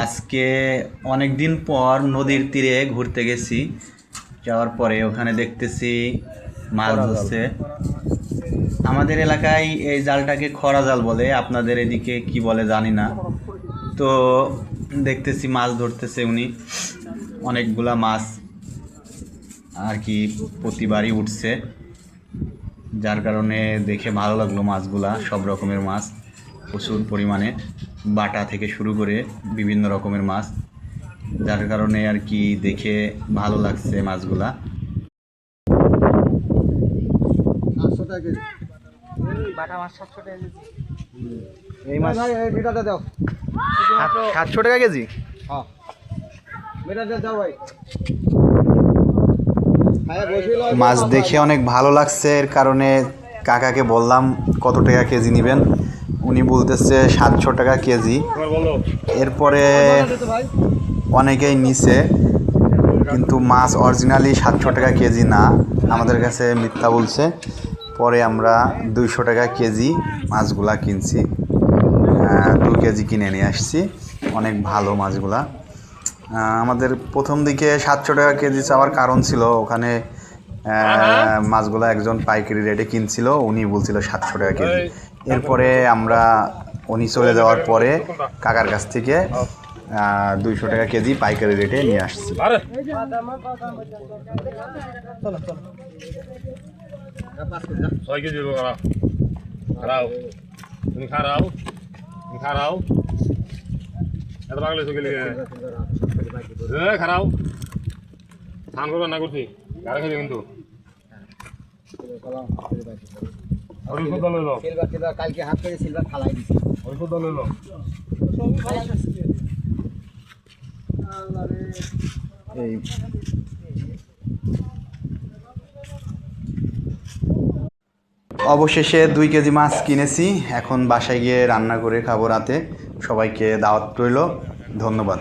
আজকে অনেক দিন পর নদীর তীরে ঘুরতে গেছি। যাওয়ার পরে ওখানে দেখতেছি মাছ ধরছে। আমাদের এলাকায় এই জালটাকে খরা জাল বলে, আপনাদের এদিকে কি বলে জানি না। তো দেখতেছি মাছ ধরতেছে উনি, অনেকগুলা মাছ আর কি প্রতিবারই উঠছে, যার কারণে দেখে ভালো লাগলো। মাছগুলা সব রকমের মাছ, প্রচুর পরিমাণে, বাটা থেকে শুরু করে বিভিন্ন রকমের মাছ, যার কারণে আর কি দেখে ভালো লাগছে মাছগুলা। 700 টাকা কেজি। বাটা মাছ 700 টাকা কেজি। এই মাছ এটাতে দাও। 700 টাকা কেজি। হ্যাঁ, এটাতে দাও ভাই। মাছ দেখে অনেক ভালো লাগছে, এর কারণে কাকাকে বললাম কত টাকা কেজি নেবেন। উনি বলতেছে 700 টাকা কেজি। এরপরে অনেকেই নিছে, কিন্তু মাছ অরিজিনালি 700 টাকা কেজি না, আমাদের কাছে মিথ্যা বলছে। পরে আমরা 200 টাকা কেজি মাছগুলা কিনছি, 2 কেজি কিনে নিয়ে আসছি। অনেক ভালো মাছগুলা। আমাদের প্রথম দিকে 700 টাকা কেজি চাওয়ার কারণ ছিল, ওখানে মাছগুলো একজন পাইকারি রেটে কিনছিল, উনি বলছিল 700 টাকা কেজি। এরপরে আমরা উনি চলে যাওয়ার পরে কাকার কাছ থেকে 200 টাকা কেজি পাইকারি রেটে নিয়ে আসছি। কালকে হাত করে সিলভার ফালাই দিছি। এই অবশেষে 2 কেজি মাছ কিনেছি, এখন বাসায় গিয়ে রান্না করে খাবো রাতে। সবাইকে দাওয়াত রইল, ধন্যবাদ।